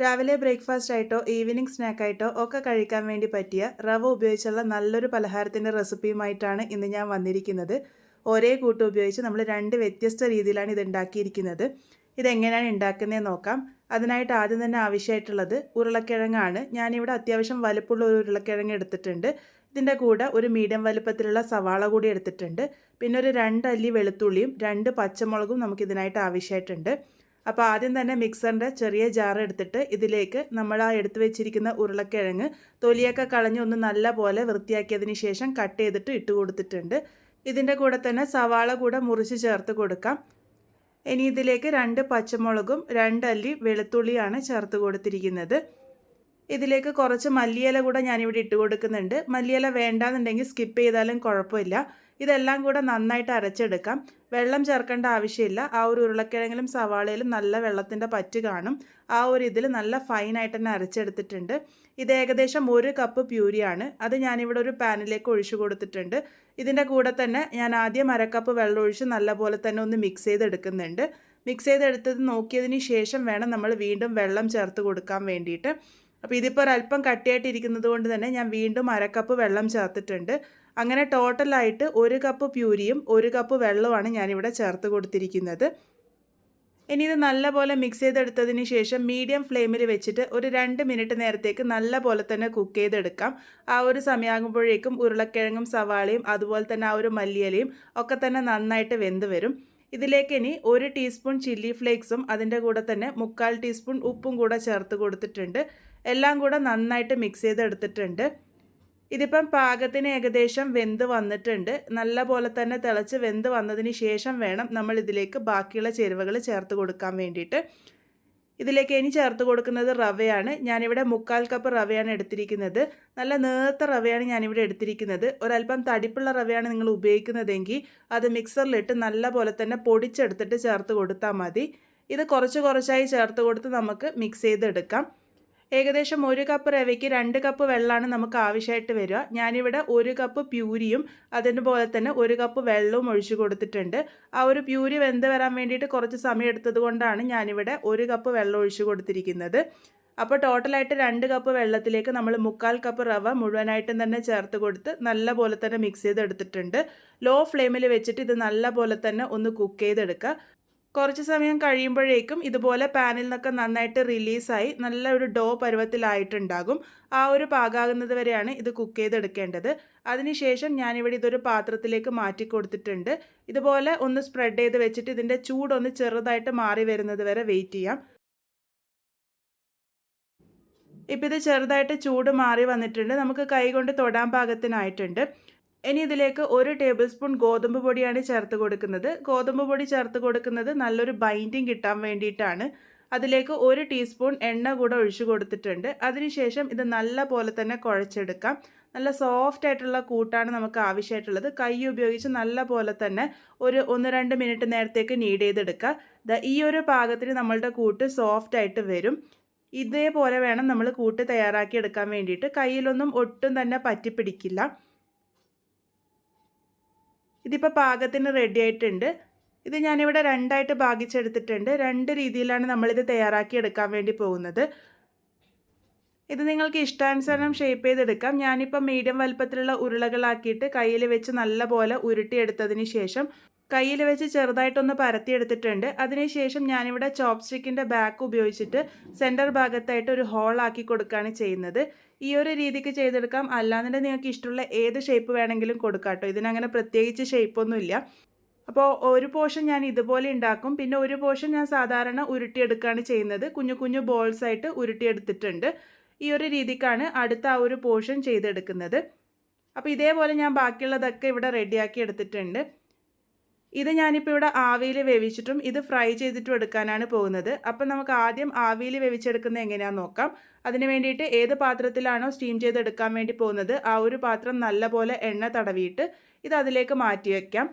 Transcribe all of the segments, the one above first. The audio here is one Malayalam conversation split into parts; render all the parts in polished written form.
രാവിലെ ബ്രേക്ക്ഫാസ്റ്റ് ആയിട്ടോ ഈവനിങ് സ്നാക്കായിട്ടോ ഒക്കെ കഴിക്കാൻ വേണ്ടി പറ്റിയ റവ ഉപയോഗിച്ചുള്ള നല്ലൊരു പലഹാരത്തിൻ്റെ റെസിപ്പിയുമായിട്ടാണ് ഇന്ന് ഞാൻ വന്നിരിക്കുന്നത്. ഒരേ കൂട്ട് ഉപയോഗിച്ച് നമ്മൾ രണ്ട് വ്യത്യസ്ത രീതിയിലാണ് ഇത് ഉണ്ടാക്കിയിരിക്കുന്നത്. ഇതെങ്ങനെയാണ് ഉണ്ടാക്കുന്നതെന്ന് നോക്കാം. അതിനായിട്ട് ആദ്യം തന്നെ ആവശ്യമായിട്ടുള്ളത് ഉരുളക്കിഴങ്ങാണ്. ഞാനിവിടെ അത്യാവശ്യം വലുപ്പമുള്ള ഒരു ഉരുളക്കിഴങ്ങ് എടുത്തിട്ടുണ്ട്. ഇതിൻ്റെ കൂടെ ഒരു മീഡിയം വലുപ്പത്തിലുള്ള സവാള കൂടി എടുത്തിട്ടുണ്ട്. പിന്നെ ഒരു 2 അല്ലി വെളുത്തുള്ളിയും 2 പച്ചമുളകും നമുക്കിതിനായിട്ട് ആവശ്യമായിട്ടുണ്ട്. അപ്പോൾ ആദ്യം തന്നെ മിക്സറിൻ്റെ ചെറിയ ജാർ എടുത്തിട്ട് ഇതിലേക്ക് നമ്മൾ എടുത്തു വെച്ചിരിക്കുന്ന ഉരുളക്കിഴങ്ങ് തൊലിയൊക്കെ കളഞ്ഞ് ഒന്ന് നല്ല പോലെ വൃത്തിയാക്കിയതിന് ശേഷം കട്ട് ചെയ്തിട്ട് ഇട്ട് കൊടുത്തിട്ടുണ്ട്. ഇതിൻ്റെ കൂടെ തന്നെ സവാള കൂടെ മുറിച്ച് ചേർത്ത് കൊടുക്കാം. ഇനി ഇതിലേക്ക് 2 പച്ചമുളകും 2 അല്ലി വെളുത്തുള്ളിയാണ് ചേർത്ത് കൊടുത്തിരിക്കുന്നത്. ഇതിലേക്ക് കുറച്ച് മല്ലിയില കൂടെ ഞാനിവിടെ ഇട്ട് കൊടുക്കുന്നുണ്ട്. മല്ലിയില വേണ്ടാന്നുണ്ടെങ്കിൽ സ്കിപ്പ് ചെയ്താലും കുഴപ്പമില്ല. ഇതെല്ലാം കൂടെ നന്നായിട്ട് അരച്ചെടുക്കാം. വെള്ളം ചേർക്കേണ്ട ആവശ്യമില്ല. ആ ഒരു ഉരുളക്കിഴങ്ങിലും സവാളയിലും നല്ല വെള്ളത്തിൻ്റെ പറ്റ് കാണും. ആ ഒരു ഇതിൽ നല്ല ഫൈനായിട്ട് തന്നെ അരച്ചെടുത്തിട്ടുണ്ട്. ഇത് ഏകദേശം 1 കപ്പ് പ്യൂരിയാണ്. അത് ഞാനിവിടെ ഒരു പാനിലേക്ക് ഒഴിച്ചു കൊടുത്തിട്ടുണ്ട്. ഇതിൻ്റെ കൂടെ തന്നെ ഞാൻ ആദ്യം 1/2 കപ്പ് വെള്ളം ഒഴിച്ച് നല്ലപോലെ തന്നെ ഒന്ന് മിക്സ് ചെയ്തെടുക്കുന്നുണ്ട്. മിക്സ് ചെയ്തെടുത്തത് നോക്കിയതിന് ശേഷം വേണം നമ്മൾ വീണ്ടും വെള്ളം ചേർത്ത് കൊടുക്കാൻ വേണ്ടിയിട്ട്. അപ്പോൾ ഇതിപ്പോൾ ഒരല്പം കട്ടിയായിട്ടിരിക്കുന്നത് കൊണ്ട് തന്നെ ഞാൻ വീണ്ടും 1/2 കപ്പ് വെള്ളം ചേർത്തിട്ടുണ്ട്. അങ്ങനെ ടോട്ടലായിട്ട് 1 കപ്പ് പ്യൂരിയും 1 കപ്പ് വെള്ളവുമാണ് ഞാനിവിടെ ചേർത്ത് കൊടുത്തിരിക്കുന്നത്. ഇനി ഇത് നല്ലപോലെ മിക്സ് ചെയ്തെടുത്തതിന് ശേഷം മീഡിയം ഫ്ലെയിമിൽ വെച്ചിട്ട് ഒരു 2 മിനിറ്റ് നേരത്തേക്ക് നല്ലപോലെ തന്നെ കുക്ക് ചെയ്തെടുക്കാം. ആ ഒരു സമയമാകുമ്പോഴേക്കും ഉരുളക്കിഴങ്ങും സവാളയും അതുപോലെ തന്നെ ആ ഒരു മല്ലിയിലയും ഒക്കെ തന്നെ നന്നായിട്ട് വെന്ത് വരും. ഇതിലേക്ക് ഇനി 1 ടീസ്പൂൺ ചില്ലി ഫ്ലേക്സും അതിൻ്റെ കൂടെ തന്നെ 1/4 ടീസ്പൂൺ ഉപ്പും കൂടെ ചേർത്ത് കൊടുത്തിട്ടുണ്ട്. എല്ലാം കൂടെ നന്നായിട്ട് മിക്സ് ചെയ്തെടുത്തിട്ടുണ്ട്. ഇതിപ്പം പാകത്തിന് ഏകദേശം വെന്ത് വന്നിട്ടുണ്ട്. നല്ല പോലെ തന്നെ തിളച്ച് വെന്ത് വന്നതിന് ശേഷം വേണം നമ്മൾ ഇതിലേക്ക് ബാക്കിയുള്ള ചേരുവകൾ ചേർത്ത് കൊടുക്കാൻ വേണ്ടിയിട്ട്. ഇതിലേക്ക് ഇനി ചേർത്ത് കൊടുക്കുന്നത് റവയാണ്. ഞാനിവിടെ 1/4 കപ്പ് റവയാണ് എടുത്തിരിക്കുന്നത്. നല്ല നേർത്ത റവയാണ് ഞാനിവിടെ എടുത്തിരിക്കുന്നത്. ഒരല്പം തടിപ്പുള്ള റവയാണ് നിങ്ങൾ ഉപയോഗിക്കുന്നതെങ്കിൽ അത് മിക്സറിലിട്ട് നല്ല പോലെ തന്നെ പൊടിച്ചെടുത്തിട്ട് ചേർത്ത് കൊടുത്താൽ മതി. ഇത് കുറച്ച് കുറച്ചായി ചേർത്ത് കൊടുത്ത് നമുക്ക് മിക്സ് ചെയ്തെടുക്കാം. ഏകദേശം 1 കപ്പ് റവയ്ക്ക് 2 കപ്പ് വെള്ളമാണ് നമുക്ക് ആവശ്യമായിട്ട് വരിക. ഞാനിവിടെ 1 കപ്പ് പ്യൂരിയും അതുപോലെ തന്നെ 1 കപ്പ് വെള്ളവും ഒഴിച്ചു കൊടുത്തിട്ടുണ്ട്. ആ ഒരു പ്യൂരി വെന്ത് വരാൻ വേണ്ടിയിട്ട് കുറച്ച് സമയം എടുത്തത് കൊണ്ടാണ് ഞാനിവിടെ 1 കപ്പ് വെള്ളം ഒഴിച്ചു കൊടുത്തിരിക്കുന്നത്. അപ്പോൾ ടോട്ടലായിട്ട് 2 കപ്പ് വെള്ളത്തിലേക്ക് നമ്മൾ 1/4 കപ്പ് റവ മുഴുവനായിട്ടും തന്നെ ചേർത്ത് കൊടുത്ത് നല്ല പോലെ തന്നെ മിക്സ് ചെയ്തെടുത്തിട്ടുണ്ട്. ലോ ഫ്ലെയിമിൽ വെച്ചിട്ട് ഇത് നല്ല പോലെ തന്നെ ഒന്ന് കുക്ക് ചെയ്തെടുക്കുക. കുറച്ച് സമയം കഴിയുമ്പോഴേക്കും ഇതുപോലെ പാനിൽ നിന്നൊക്കെ നന്നായിട്ട് റിലീസായി നല്ലൊരു ഡോ പരുവത്തിലായിട്ടുണ്ടാകും. ആ ഒരു പാകാകുന്നത് വരെയാണ് ഇത് കുക്ക് ചെയ്തെടുക്കേണ്ടത്. അതിനുശേഷം ഞാനിവിടെ ഇതൊരു പാത്രത്തിലേക്ക് മാറ്റി കൊടുത്തിട്ടുണ്ട്. ഇതുപോലെ ഒന്ന് സ്പ്രെഡ് ചെയ്ത് വെച്ചിട്ട് ഇതിൻ്റെ ചൂടൊന്ന് ചെറുതായിട്ട് മാറി വരുന്നത് വരെ വെയിറ്റ് ചെയ്യാം. ഇപ്പം ഇത് ചെറുതായിട്ട് ചൂട് മാറി വന്നിട്ടുണ്ട്. നമുക്ക് കൈകൊണ്ട് തൊടാൻ പാകത്തിനായിട്ടുണ്ട്. ഇനി ഇതിലേക്ക് 1 ടേബിൾ സ്പൂൺ ഗോതമ്പ് പൊടിയാണ് ചേർത്ത് കൊടുക്കുന്നത്. ഗോതമ്പ് പൊടി ചേർത്ത് കൊടുക്കുന്നത് നല്ലൊരു ബൈൻഡിങ് കിട്ടാൻ വേണ്ടിയിട്ടാണ്. അതിലേക്ക് 1 ടീസ്പൂൺ എണ്ണ കൂടെ ഒഴിച്ചു കൊടുത്തിട്ടുണ്ട്. അതിനുശേഷം ഇത് നല്ല പോലെ തന്നെ കുഴച്ചെടുക്കാം. നല്ല സോഫ്റ്റ് ആയിട്ടുള്ള കൂട്ടാണ് നമുക്ക് ആവശ്യമായിട്ടുള്ളത്. കൈ ഉപയോഗിച്ച് നല്ല പോലെ തന്നെ ഒരു 1-2 മിനിറ്റ് നേരത്തേക്ക് നീഡ് ചെയ്തെടുക്കുക. ഈ ഒരു പാകത്തിന് നമ്മളുടെ കൂട്ട് സോഫ്റ്റ് ആയിട്ട് വരും. ഇതേപോലെ വേണം നമ്മൾ കൂട്ട് തയ്യാറാക്കി എടുക്കാൻ വേണ്ടിയിട്ട്. കയ്യിലൊന്നും ഒട്ടും തന്നെ പറ്റിപ്പിടിക്കില്ല. ഇതിപ്പോൾ പാകത്തിന് റെഡി ആയിട്ടുണ്ട്. ഇത് ഞാനിവിടെ 2ആയിട്ട് ഭാഗിച്ചെടുത്തിട്ടുണ്ട്. 2 രീതിയിലാണ് നമ്മളിത് തയ്യാറാക്കി എടുക്കാൻ വേണ്ടി പോകുന്നത്. ഇത് നിങ്ങൾക്ക് ഇഷ്ടാനുസരണം ഷേപ്പ് ചെയ്തെടുക്കാം. ഞാനിപ്പോൾ മീഡിയം വലുപ്പത്തിലുള്ള ഉരുളകളാക്കിയിട്ട് കയ്യിൽ വെച്ച് നല്ല പോലെ ഉരുട്ടിയെടുത്തതിന് ശേഷം കയ്യിൽ വെച്ച് ചെറുതായിട്ടൊന്ന് പരത്തിയെടുത്തിട്ടുണ്ട്. അതിനുശേഷം ഞാനിവിടെ ചോപ്സ്റ്റിക്കിൻ്റെ ബാക്ക് ഉപയോഗിച്ചിട്ട് സെൻറ്റർ ഭാഗത്തായിട്ട് ഒരു ഹോൾ ആക്കി കൊടുക്കുകയാണ് ചെയ്യുന്നത്. ഈ ഒരു രീതിക്ക് ചെയ്തെടുക്കാം. അല്ലാതെ നിങ്ങൾക്ക് ഇഷ്ടമുള്ള ഏത് ഷേപ്പ് വേണമെങ്കിലും കൊടുക്കാം കേട്ടോ. ഇതിനങ്ങനെ പ്രത്യേകിച്ച് ഷേപ്പൊന്നുമില്ല. അപ്പോൾ ഒരു പോർഷൻ ഞാൻ ഇതുപോലെ ഉണ്ടാക്കും. പിന്നെ ഒരു പോർഷൻ ഞാൻ സാധാരണ ഉരുട്ടിയെടുക്കുകയാണ് ചെയ്യുന്നത്. കുഞ്ഞു കുഞ്ഞു ബോൾസ് ആയിട്ട് ഉരുട്ടിയെടുത്തിട്ടുണ്ട്. ഈ ഒരു രീതിക്കാണ് അടുത്ത ആ ഒരു പോർഷൻ ചെയ്തെടുക്കുന്നത്. അപ്പോൾ ഇതേപോലെ ഞാൻ ബാക്കിയുള്ളതൊക്കെ ഇവിടെ റെഡിയാക്കി എടുത്തിട്ടുണ്ട്. ഇത് ഞാനിപ്പോൾ ഇവിടെ ആവിയിൽ വേവിച്ചിട്ടും ഇത് ഫ്രൈ ചെയ്തിട്ടും എടുക്കാനാണ് പോകുന്നത്. അപ്പം നമുക്ക് ആദ്യം ആവിയിൽ വേവിച്ചെടുക്കുന്നത് എങ്ങനെയാണെന്ന് നോക്കാം. അതിന് വേണ്ടിയിട്ട് ഏത് പാത്രത്തിലാണോ സ്റ്റീം ചെയ്തെടുക്കാൻ വേണ്ടി പോകുന്നത് ആ ഒരു പാത്രം നല്ലപോലെ എണ്ണ തടവിയിട്ട് ഇത് അതിലേക്ക് മാറ്റി വയ്ക്കാം.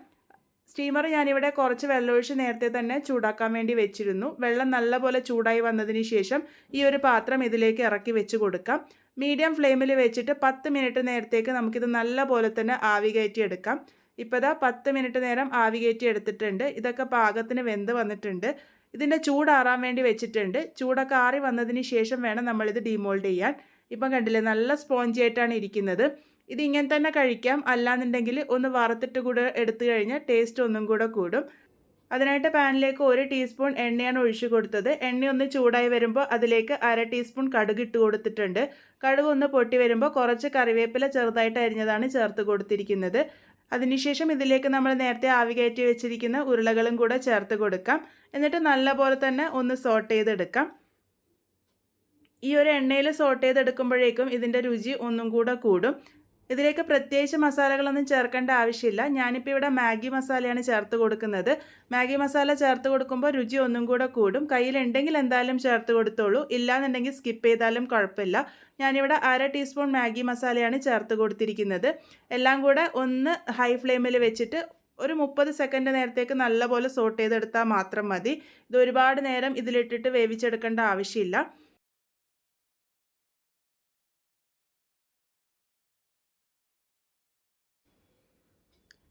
സ്റ്റീമർ ഞാനിവിടെ കുറച്ച് വെള്ളമൊഴിച്ച് നേരത്തെ തന്നെ ചൂടാക്കാൻ വേണ്ടി വെച്ചിരുന്നു. വെള്ളം നല്ലപോലെ ചൂടായി വന്നതിന് ശേഷം ഈ ഒരു പാത്രം ഇതിലേക്ക് ഇറക്കി വെച്ച് കൊടുക്കാം. മീഡിയം ഫ്ലെയിമിൽ വെച്ചിട്ട് 10 മിനിറ്റ് നേരത്തേക്ക് നമുക്കിത് നല്ലപോലെ തന്നെ ആവി കയറ്റി എടുക്കാം. ഇപ്പോൾ ഇതാ 10 മിനിറ്റ് നേരം ആവി കയറ്റി എടുത്തിട്ടുണ്ട്. ഇതൊക്കെ പാകത്തിന് വെന്ത് വന്നിട്ടുണ്ട്. ഇതിൻ്റെ ചൂടാറാൻ വേണ്ടി വെച്ചിട്ടുണ്ട്. ചൂടൊക്കെ ആറി വന്നതിന് ശേഷം വേണം നമ്മളിത് ഡീമോൾഡ് ചെയ്യാൻ. ഇപ്പം കണ്ടില്ലേ, നല്ല സ്പോഞ്ചി ആയിട്ടാണ് ഇരിക്കുന്നത്. ഇത് ഇങ്ങനെ തന്നെ കഴിക്കാം. അല്ലാന്നുണ്ടെങ്കിൽ ഒന്ന് വറുത്തിട്ട് കൂടെ എടുത്തു കഴിഞ്ഞാൽ ടേസ്റ്റ് ഒന്നും കൂടെ കൂടും. അതിനായിട്ട് പാനിലേക്ക് 1 ടീസ്പൂൺ എണ്ണയാണ് ഒഴിച്ചു കൊടുത്തത്. എണ്ണ ഒന്ന് ചൂടായി വരുമ്പോൾ അതിലേക്ക് 1/2 ടീസ്പൂൺ കടുക് ഇട്ട് കൊടുത്തിട്ടുണ്ട്. കടുക് ഒന്ന് പൊട്ടി വരുമ്പോൾ കുറച്ച് കറിവേപ്പില ചെറുതായിട്ട് അരിഞ്ഞതാണ് ചേർത്ത് കൊടുത്തിരിക്കുന്നത്. അതിനുശേഷം ഇതിലേക്ക് നമ്മൾ നേരത്തെ ആവി കയറ്റി വെച്ചിരിക്കുന്ന ഉരുളകളും കൂടെ ചേർത്ത് കൊടുക്കാം. എന്നിട്ട് നല്ലപോലെ തന്നെ ഒന്ന് സോട്ട് ചെയ്തെടുക്കാം. ഈ ഒരു എണ്ണയിൽ സോട്ട് ചെയ്തെടുക്കുമ്പോഴേക്കും ഇതിൻ്റെ രുചി ഒന്നും കൂടെ കൂടും. ഇതിലേക്ക് പ്രത്യേകിച്ച് മസാലകളൊന്നും ചേർക്കേണ്ട ആവശ്യമില്ല. ഞാനിപ്പോൾ ഇവിടെ മാഗി മസാലയാണ് ചേർത്ത് കൊടുക്കുന്നത്. മാഗി മസാല ചേർത്ത് കൊടുക്കുമ്പോൾ രുചി ഒന്നും കൂടെ കൂടും. കയ്യിലുണ്ടെങ്കിൽ എന്തായാലും ചേർത്ത് കൊടുത്തോളൂ, ഇല്ലാന്നുണ്ടെങ്കിൽ സ്കിപ്പ് ചെയ്താലും കുഴപ്പമില്ല. ഞാനിവിടെ 1/2 ടീസ്പൂൺ മാഗി മസാലയാണ് ചേർത്ത് കൊടുത്തിരിക്കുന്നത്. എല്ലാം കൂടെ ഒന്ന് ഹൈ ഫ്ലെയിമിൽ വെച്ചിട്ട് ഒരു 30 സെക്കൻഡ് നേരത്തേക്ക് നല്ലപോലെ സോട്ട് ചെയ്തെടുത്താൽ മാത്രം മതി. ഇത് ഒരുപാട് നേരം ഇതിലിട്ടിട്ട് വേവിച്ചെടുക്കേണ്ട ആവശ്യമില്ല.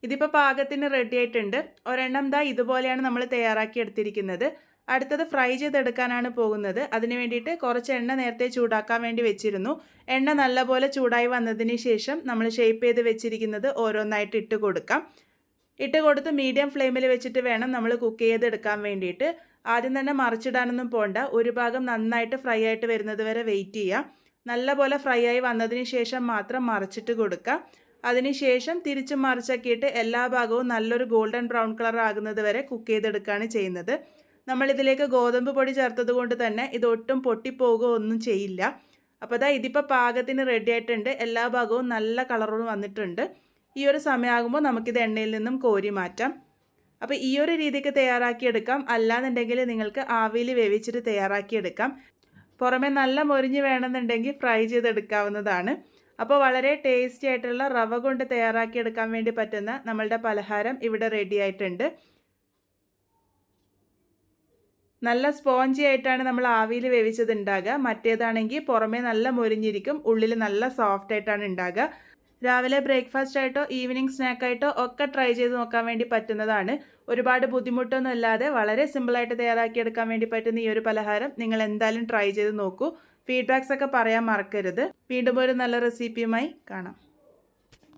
ഇതിപ്പോൾ പാകത്തിന് റെഡി ആയിട്ടുണ്ട്. ഒരെണ്ണം ദാ ഇതുപോലെയാണ് നമ്മൾ തയ്യാറാക്കി എടുത്തിരിക്കുന്നത്. അടുത്തത് ഫ്രൈ ചെയ്തെടുക്കാനാണ് പോകുന്നത്. അതിന് വേണ്ടിയിട്ട് കുറച്ച് എണ്ണ നേരത്തെ ചൂടാക്കാൻ വേണ്ടി വെച്ചിരുന്നു. എണ്ണ നല്ലപോലെ ചൂടായി വന്നതിന് ശേഷം നമ്മൾ ഷേപ്പ് ചെയ്ത് വെച്ചിരിക്കുന്നത് ഓരോന്നായിട്ട് ഇട്ട് കൊടുക്കാം. ഇട്ട് കൊടുത്ത് മീഡിയം ഫ്ലെയിമിൽ വെച്ചിട്ട് വേണം നമ്മൾ കുക്ക് ചെയ്തെടുക്കാൻ വേണ്ടിയിട്ട്. ആദ്യം തന്നെ മറിച്ചിടാനൊന്നും പോണ്ട. ഒരു ഭാഗം നന്നായിട്ട് ഫ്രൈ ആയിട്ട് വരുന്നത് വരെ വെയിറ്റ് ചെയ്യുക. നല്ലപോലെ ഫ്രൈ ആയി വന്നതിന് ശേഷം മാത്രം മറിച്ചിട്ട് കൊടുക്കുക. അതിനുശേഷം തിരിച്ചും മറിച്ചൊക്കെയിട്ട് എല്ലാ ഭാഗവും നല്ലൊരു ഗോൾഡൻ ബ്രൗൺ കളർ ആകുന്നത് വരെ കുക്ക് ചെയ്തെടുക്കുകയാണ് ചെയ്യുന്നത്. നമ്മളിതിലേക്ക് ഗോതമ്പ് പൊടി ചേർത്തത് കൊണ്ട് തന്നെ ഇതൊട്ടും പൊട്ടിപ്പോകുകയോ ഒന്നും ചെയ്യില്ല. അപ്പോൾ അതാ ഇതിപ്പോൾ പാകത്തിന് റെഡി ആയിട്ടുണ്ട്. എല്ലാ ഭാഗവും നല്ല കളറും വന്നിട്ടുണ്ട്. ഈ ഒരു സമയമാകുമ്പോൾ നമുക്കിത് എണ്ണയിൽ നിന്നും കോരി മാറ്റാം. അപ്പോൾ ഈ ഒരു രീതിക്ക് തയ്യാറാക്കിയെടുക്കാം. അല്ലാന്നുണ്ടെങ്കിൽ നിങ്ങൾക്ക് ആവിയിൽ വേവിച്ചിട്ട് തയ്യാറാക്കിയെടുക്കാം. പുറമെ നല്ല മൊരിഞ്ഞ് വേണമെന്നുണ്ടെങ്കിൽ ഫ്രൈ ചെയ്തെടുക്കാവുന്നതാണ്. അപ്പോൾ വളരെ ടേസ്റ്റി ആയിട്ടുള്ള റവ കൊണ്ട് തയ്യാറാക്കിയെടുക്കാൻ വേണ്ടി പറ്റുന്ന നമ്മളുടെ പലഹാരം ഇവിടെ റെഡി ആയിട്ടുണ്ട്. നല്ല സ്പോഞ്ചി ആയിട്ടാണ് നമ്മൾ ആവിയിൽ വേവിച്ചത് ഉണ്ടാകുക. മറ്റേതാണെങ്കിൽ പുറമേ നല്ല മൊരിഞ്ഞിരിക്കും, ഉള്ളിൽ നല്ല സോഫ്റ്റ് ആയിട്ടാണ് ഉണ്ടാകുക. രാവിലെ ബ്രേക്ക്ഫാസ്റ്റ് ആയിട്ടോ ഈവനിങ് സ്നാക്കായിട്ടോ ഒക്കെ ട്രൈ ചെയ്ത് നോക്കാൻ വേണ്ടി പറ്റുന്നതാണ്. ഒരുപാട് ബുദ്ധിമുട്ടൊന്നും ഇല്ലാതെ വളരെ സിമ്പിളായിട്ട് തയ്യാറാക്കിയെടുക്കാൻ വേണ്ടി പറ്റുന്ന ഈ ഒരു പലഹാരം നിങ്ങൾ എന്തായാലും ട്രൈ ചെയ്ത് നോക്കൂ. ഫീഡ്ബാക്സ് ഒക്കെ പറയാൻ മറക്കരുത്. വീണ്ടും ഒരു നല്ല റെസിപ്പിയുമായി കാണാം.